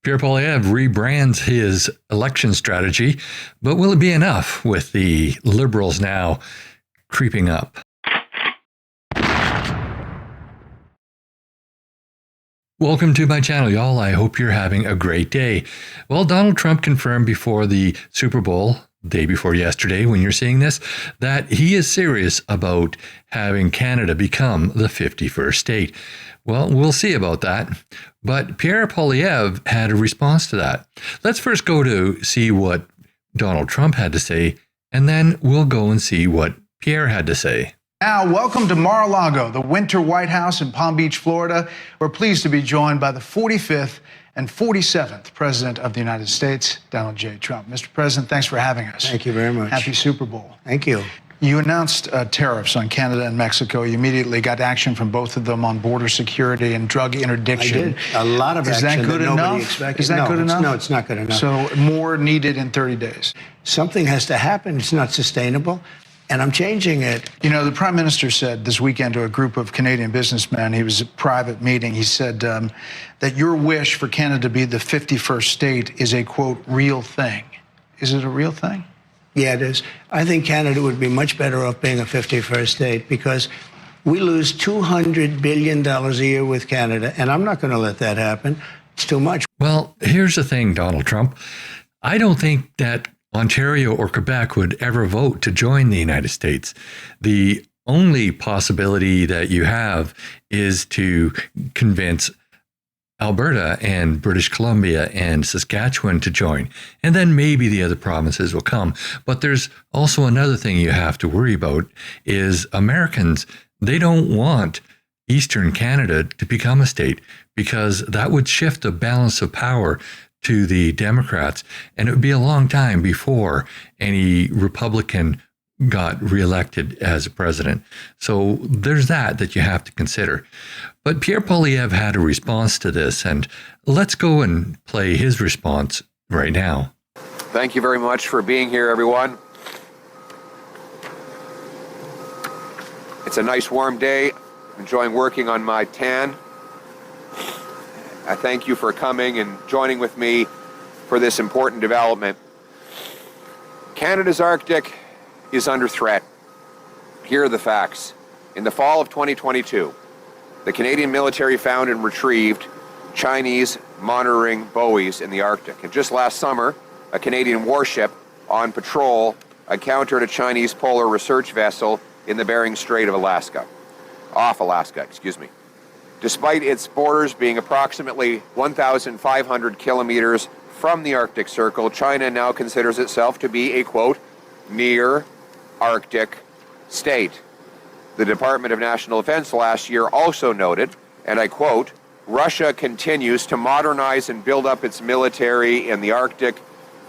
Pierre Poilievre rebrands his election strategy, but will it be enough with the Liberals now creeping up? Welcome to my channel, y'all. I hope you're having a great day. Well, Donald Trump confirmed before the Super Bowl, day before yesterday when you're seeing this, that he is serious about having Canada become the 51st state. Well, we'll see about that. But Pierre Poilievre had a response to that. Let's first go to see what Donald Trump had to say, and then we'll go and see what Pierre had to say. Now, welcome to Mar-a-Lago, the winter White House in Palm Beach, Florida. We're pleased to be joined by the 45th and 47th President of the United States, Donald J. Trump. Mr. President, thanks for having us. Thank you very much. Happy Super Bowl. Thank you. You announced tariffs on Canada and Mexico. You immediately got action from both of them on border security and drug interdiction. I did. A lot of action. Is that good enough? Expected. Is that good enough? No, it's not good enough. So more needed in 30 days. Something has to happen. It's not sustainable. And I'm changing it. You know, the Prime Minister said this weekend to a group of Canadian businessmen, he was at a private meeting, he said that your wish for Canada to be the 51st state is a, quote, real thing. Is it a real thing? Yeah, it is. I think Canada would be much better off being a 51st state because we lose $200 billion a year with Canada, and I'm not going to let that happen. It's too much. Well, here's the thing, Donald Trump. I don't think that Ontario or Quebec would ever vote to join the United States. The only possibility that you have is to convince Alberta and British Columbia and Saskatchewan to join. And then maybe the other provinces will come. But there's also another thing you have to worry about is Americans, they don't want Eastern Canada to become a state because that would shift the balance of power to the Democrats, and it would be a long time before any Republican got reelected as a president. So there's that you have to consider. But Pierre Poilievre had a response to this, and let's go and play his response right now. Thank you very much for being here, everyone. It's a nice warm day. I'm enjoying working on my tan. I thank you for coming and joining with me for this important development. Canada's Arctic is under threat. Here are the facts. In the fall of 2022, the Canadian military found and retrieved Chinese monitoring buoys in the Arctic. And just last summer, a Canadian warship on patrol encountered a Chinese polar research vessel in the Bering Strait of Alaska. Off Alaska. Despite its borders being approximately 1,500 kilometers from the Arctic Circle, China now considers itself to be a, quote, near Arctic state. The Department of National Defense last year also noted, and I quote, Russia continues to modernize and build up its military in the Arctic,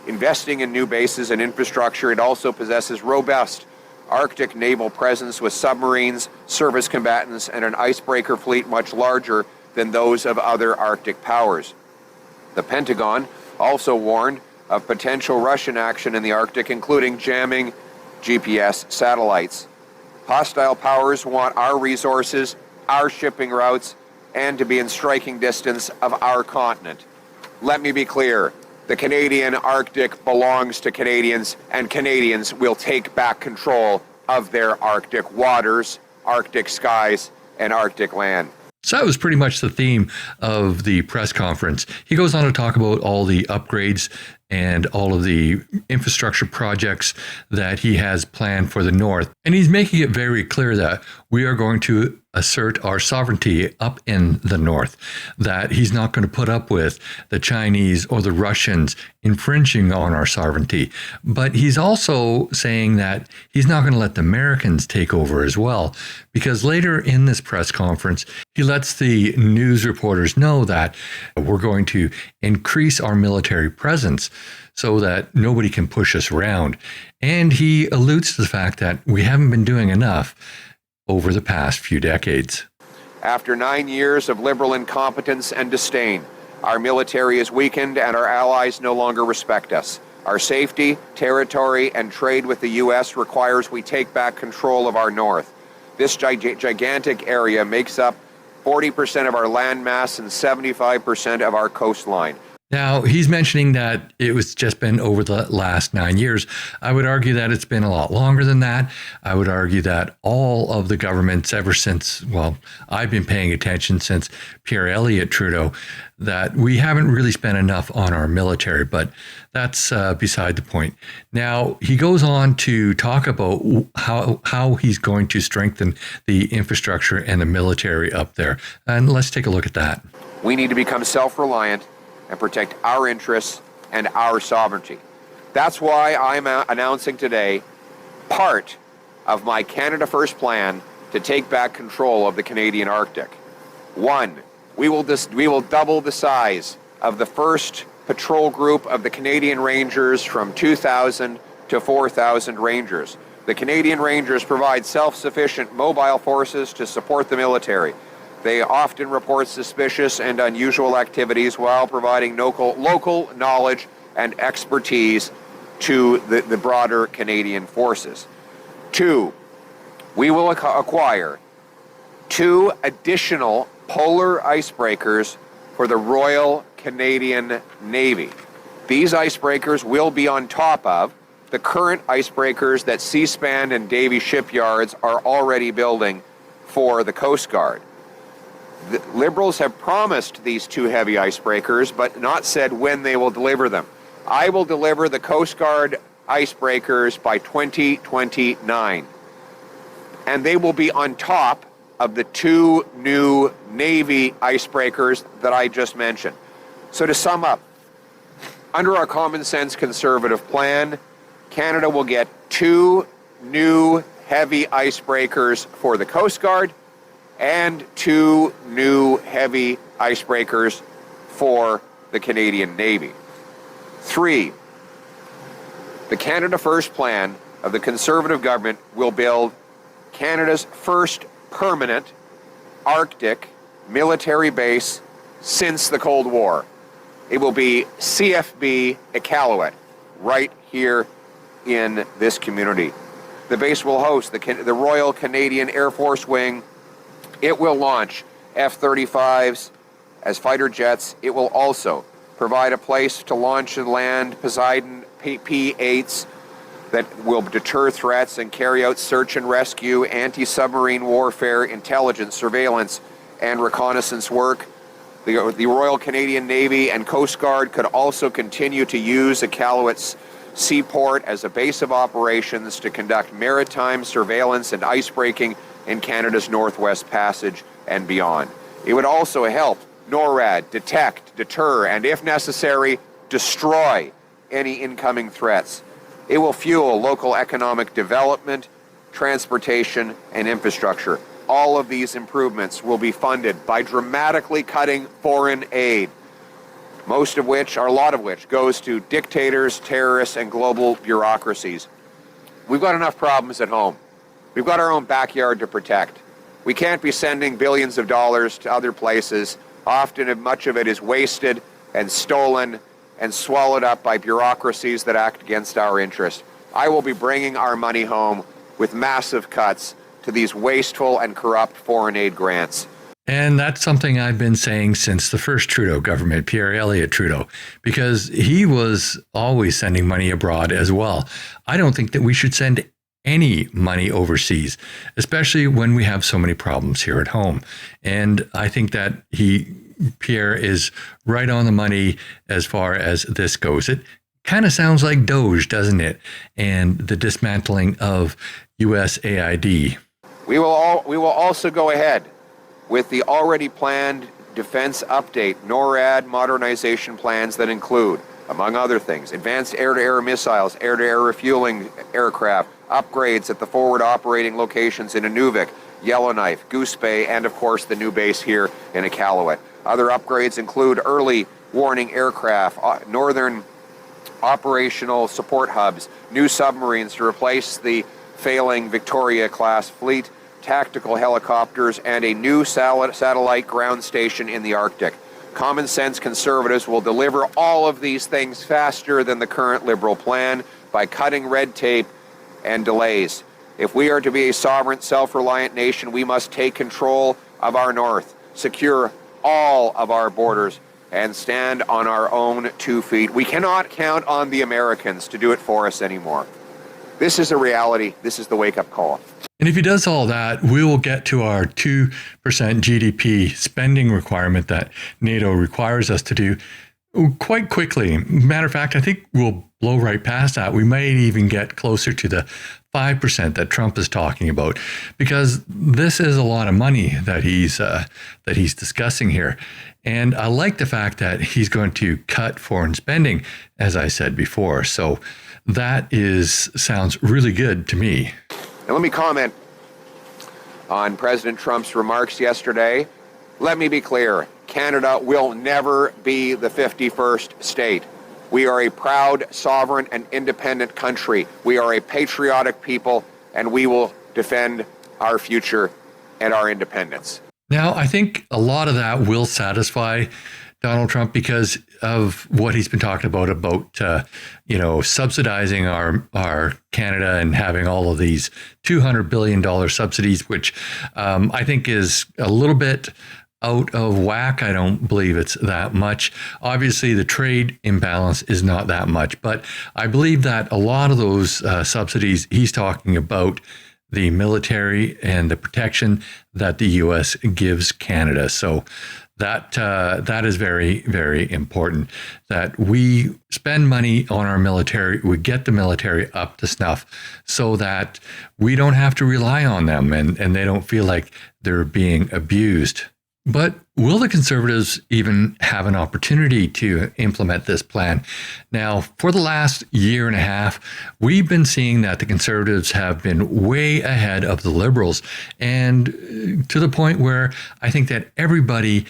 investing in new bases and infrastructure. It also possesses robust Arctic naval presence with submarines, surface combatants, and an icebreaker fleet much larger than those of other Arctic powers. The Pentagon also warned of potential Russian action in the Arctic, including jamming GPS satellites. Hostile powers want our resources, our shipping routes, and to be in striking distance of our continent. Let me be clear. The Canadian Arctic belongs to Canadians, and Canadians will take back control of their Arctic waters, Arctic skies, and Arctic land. So that was pretty much the theme of the press conference. He goes on to talk about all the upgrades and all of the infrastructure projects that he has planned for the North. And he's making it very clear that we are going to assert our sovereignty up in the North, that he's not going to put up with the Chinese or the Russians infringing on our sovereignty. But he's also saying that he's not going to let the Americans take over as well, because later in this press conference, he lets the news reporters know that we're going to increase our military presence so that nobody can push us around. And he alludes to the fact that we haven't been doing enough over the past few decades. After 9 years of liberal incompetence and disdain, our military is weakened and our allies no longer respect us. Our safety, territory, and trade with the U.S. requires we take back control of our North. This gigantic area makes up 40% of our land mass and 75% of our coastline. Now, he's mentioning that it was just been over the last 9 years. I would argue that it's been a lot longer than that. I would argue that all of the governments ever since, well, I've been paying attention since Pierre Elliott Trudeau, that we haven't really spent enough on our military, but that's beside the point. Now, he goes on to talk about how he's going to strengthen the infrastructure and the military up there. And let's take a look at that. We need to become self-reliant and protect our interests and our sovereignty. That's why I'm announcing today part of my Canada First plan to take back control of the Canadian Arctic. One, we will double the size of the first patrol group of the Canadian Rangers from 2,000 to 4,000 Rangers. The Canadian Rangers provide self-sufficient mobile forces to support the military. They often report suspicious and unusual activities while providing local knowledge and expertise to the broader Canadian forces. Two, we will acquire 2 additional polar icebreakers for the Royal Canadian Navy. These icebreakers will be on top of the current icebreakers that Seaspan and Davie shipyards are already building for the Coast Guard. The Liberals have promised these 2 heavy icebreakers, but not said when they will deliver them. I will deliver the Coast Guard icebreakers by 2029. And they will be on top of the 2 new Navy icebreakers that I just mentioned. So to sum up, under our common sense conservative plan, Canada will get 2 new heavy icebreakers for the Coast Guard and 2 new heavy icebreakers for the Canadian Navy. 3, the Canada First plan of the Conservative government will build Canada's first permanent Arctic military base since the Cold War. It will be CFB Iqaluit, right here in this community. The base will host the Royal Canadian Air Force Wing. It will launch F-35s as fighter jets. It will also provide a place to launch and land Poseidon P-8s that will deter threats and carry out search and rescue, anti-submarine warfare, intelligence, surveillance, and reconnaissance work. The Royal Canadian Navy and Coast Guard could also continue to use Iqaluit's seaport as a base of operations to conduct maritime surveillance and icebreaking in Canada's Northwest Passage and beyond. It would also help NORAD detect, deter, and if necessary, destroy any incoming threats. It will fuel local economic development, transportation, and infrastructure. All of these improvements will be funded by dramatically cutting foreign aid, a lot of which goes to dictators, terrorists, and global bureaucracies. We've got enough problems at home. We've got our own backyard to protect. We can't be sending billions of dollars to other places. Often much of it is wasted and stolen and swallowed up by bureaucracies that act against our interest. I will be bringing our money home with massive cuts to these wasteful and corrupt foreign aid grants. And that's something I've been saying since the first Trudeau government, Pierre Elliott Trudeau, because he was always sending money abroad as well. I don't think that we should send any money overseas, especially when we have so many problems here at home. And I think that Pierre is right on the money as far as this goes. It kind of sounds like DOGE, doesn't it? And the dismantling of USAID. We will also go ahead with the already planned defense update NORAD modernization plans that include, among other things, advanced air-to-air missiles, air-to-air refueling aircraft, upgrades at the forward operating locations in Inuvik, Yellowknife, Goose Bay, and of course the new base here in Iqaluit. Other upgrades include early warning aircraft, northern operational support hubs, new submarines to replace the failing Victoria-class fleet, tactical helicopters, and a new satellite ground station in the Arctic. Common sense conservatives will deliver all of these things faster than the current Liberal plan by cutting red tape and delays. If we are to be a sovereign, self-reliant nation, we must take control of our north, secure all of our borders, and stand on our own 2 feet. We cannot count on the Americans to do it for us anymore. This is a reality. This is the wake-up call. And if he does all that, we will get to our 2% GDP spending requirement that NATO requires us to do quite quickly. Matter of fact, I think we'll blow right past that. We might even get closer to the 5% that Trump is talking about, because this is a lot of money that he's discussing here. And I like the fact that he's going to cut foreign spending, as I said before. So that sounds really good to me. And let me comment on President Trump's remarks yesterday. Let me be clear. Canada will never be the 51st state. We are a proud, sovereign, and independent country. We are a patriotic people, and we will defend our future and our independence. Now, I think a lot of that will satisfy Donald Trump because of what he's been talking about subsidizing our Canada and having all of these $200 billion subsidies, which I think is a little bit out of whack. I don't believe it's that much. Obviously, the trade imbalance is not that much, but I believe that a lot of those subsidies he's talking about the military and the protection that the U.S. gives Canada. So that is very, very important, that we spend money on our military, we get the military up to snuff so that we don't have to rely on them and they don't feel like they're being abused. But will the Conservatives even have an opportunity to implement this plan? Now, for the last year and a half, we've been seeing that the Conservatives have been way ahead of the Liberals, and to the point where I think that everybody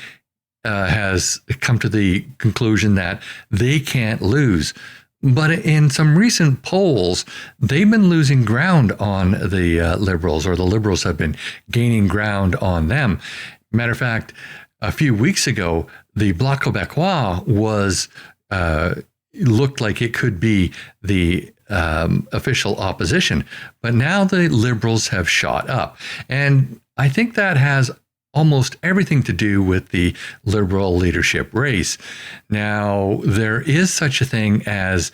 has come to the conclusion that they can't lose. But in some recent polls, they've been losing ground on the Liberals, or the Liberals have been gaining ground on them. Matter of fact, a few weeks ago, the Bloc Québécois looked like it could be the official opposition, but now the Liberals have shot up. And I think that has almost everything to do with the Liberal leadership race. Now, there is such a thing as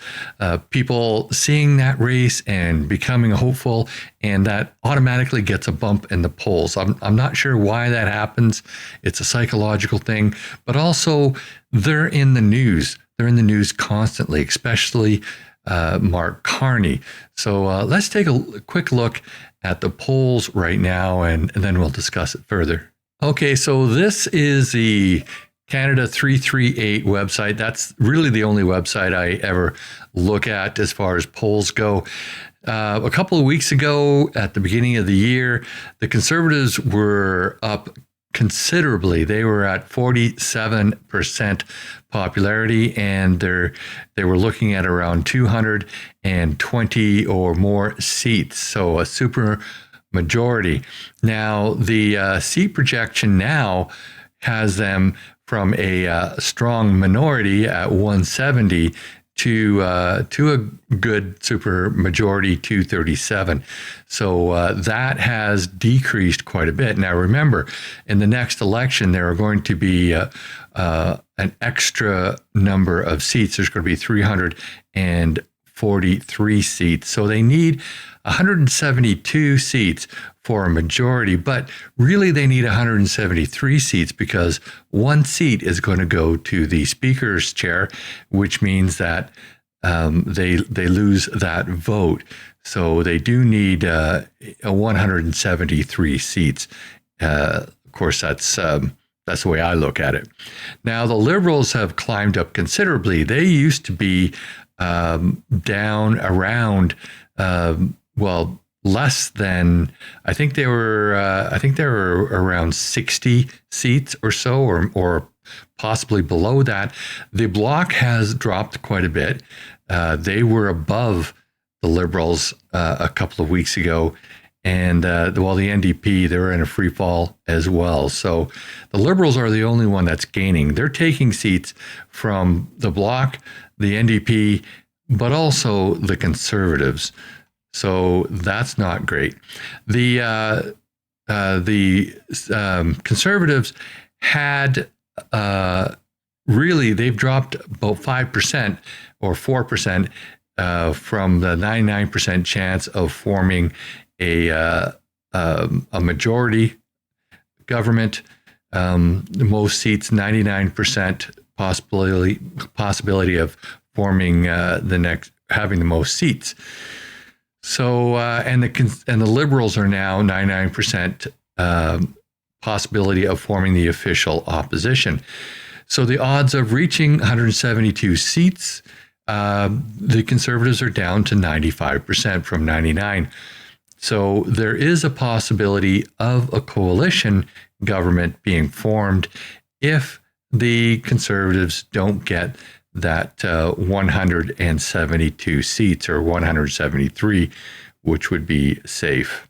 people seeing that race and becoming hopeful, and that automatically gets a bump in the polls. I'm not sure why that happens. It's a psychological thing, but also they're in the news. They're in the news constantly, especially Mark Carney. So let's take a quick look at the polls right now, and then we'll discuss it further. Okay, so this is the Canada 338 website. That's really the only website I ever look at as far as polls go. A couple of weeks ago, at the beginning of the year, the Conservatives were up considerably. They were at 47% popularity, and they were looking at around 220 or more seats. So a super majority. Now, the seat projection now has them from a strong minority at 170 to a good super majority 237. So that has decreased quite a bit. Now, remember, in the next election, there are going to be an extra number of seats. There's going to be 343 seats. So they need 172 seats for a majority, but really they need 173 seats because one seat is going to go to the Speaker's chair, which means that they lose that vote. So they do need 173 seats. Of course, that's the way I look at it. Now, the Liberals have climbed up considerably. They used to be down around less than, I think they were around 60 seats or so, or possibly below that. The Bloc has dropped quite a bit. They were above the Liberals a couple of weeks ago, and the NDP, they're in a free fall as well. So the Liberals are the only one that's gaining. They're taking seats from the Bloc, the NDP, but also the Conservatives. So that's not great. The Conservatives had really, they've dropped about 5% or 4% from the 99% chance of forming a majority government. The most seats, 99% possibility of forming having the most seats. So and the Liberals are now 99% possibility of forming the official opposition. So the odds of reaching 172 seats, the Conservatives are down to 95% from 99. So there is a possibility of a coalition government being formed if the Conservatives don't get that 172 seats or 173, which would be safe.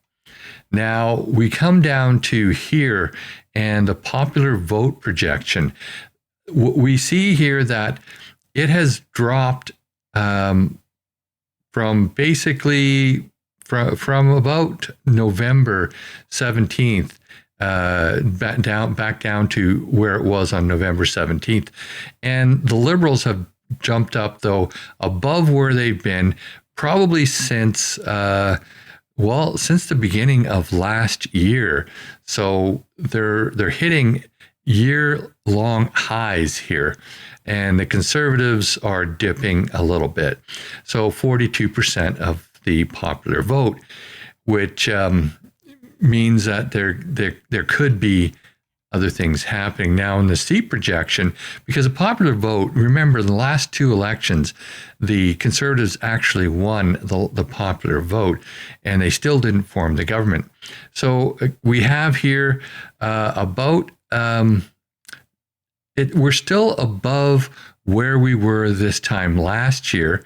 Now we come down to here and the popular vote projection. We see here that it has dropped from basically from about November 17th back down to where it was on November 17th. And the Liberals have jumped up, though, above where they've been probably since since the beginning of last year. So they're hitting year-long highs here, and the Conservatives are dipping a little bit. So 42% of the popular vote, which means that there could be other things happening now in the seat projection, because the popular vote, remember the last two elections, the Conservatives actually won the popular vote and they still didn't form the government. So we have here we're still above where we were this time last year,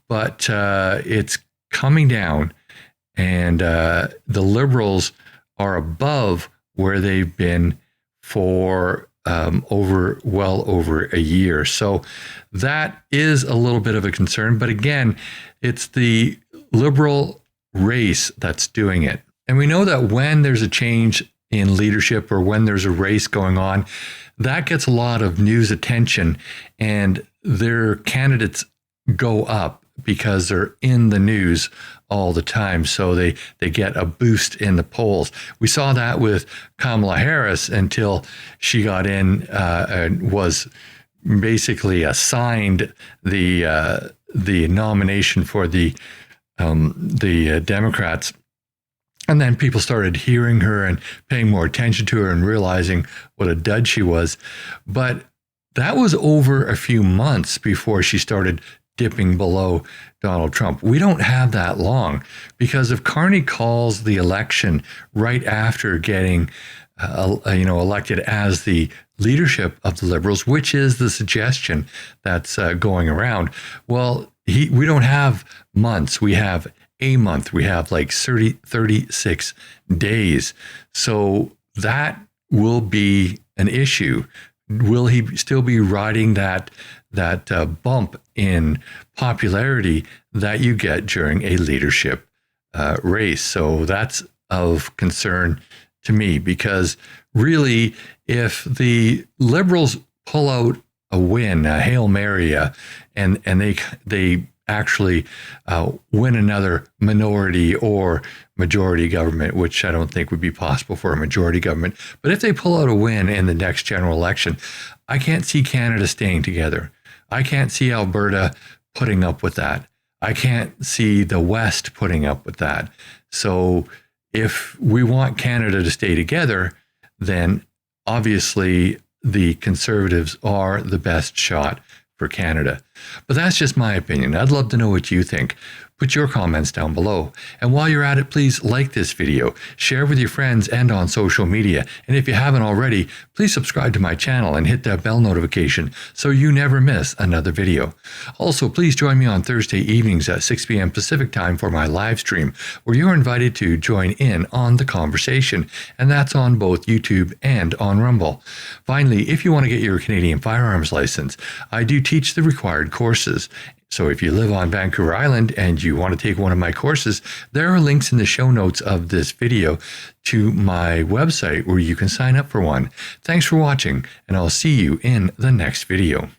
but it's coming down, and the Liberals are above where they've been for over a year. So that is a little bit of a concern. But again, it's the Liberal race that's doing it. And we know that when there's a change in leadership or when there's a race going on, that gets a lot of news attention, and their candidates go up because they're in the news all the time. So they get a boost in the polls. We saw that with Kamala Harris until she got in and was basically assigned the nomination for the Democrats. And then people started hearing her and paying more attention to her and realizing what a dud she was. But that was over a few months before she started dipping below Donald Trump. We don't have that long, because if Carney calls the election right after getting elected as the leadership of the Liberals, which is the suggestion that's going around, well, we don't have months. We have a month. We have like 36 days. So that will be an issue. Will he still be riding that bump in popularity that you get during a leadership race? So that's of concern to me, because really, if the Liberals pull out a win, a Hail Mary, and they actually win another minority or majority government, which I don't think would be possible for a majority government. But if they pull out a win in the next general election, I can't see Canada staying together. I can't see Alberta putting up with that. I can't see the West putting up with that. So if we want Canada to stay together, then obviously the Conservatives are the best shot for Canada. But that's just my opinion. I'd love to know what you think. Put your comments down below. And while you're at it, please like this video, share with your friends and on social media. And if you haven't already, please subscribe to my channel and hit that bell notification so you never miss another video. Also, please join me on Thursday evenings at 6 p.m. Pacific time for my live stream, where you're invited to join in on the conversation. And that's on both YouTube and on Rumble. Finally, if you want to get your Canadian firearms license, I do teach the required courses So if you live on Vancouver Island and you want to take one of my courses, there are links in the show notes of this video to my website where you can sign up for one. Thanks for watching, and I'll see you in the next video.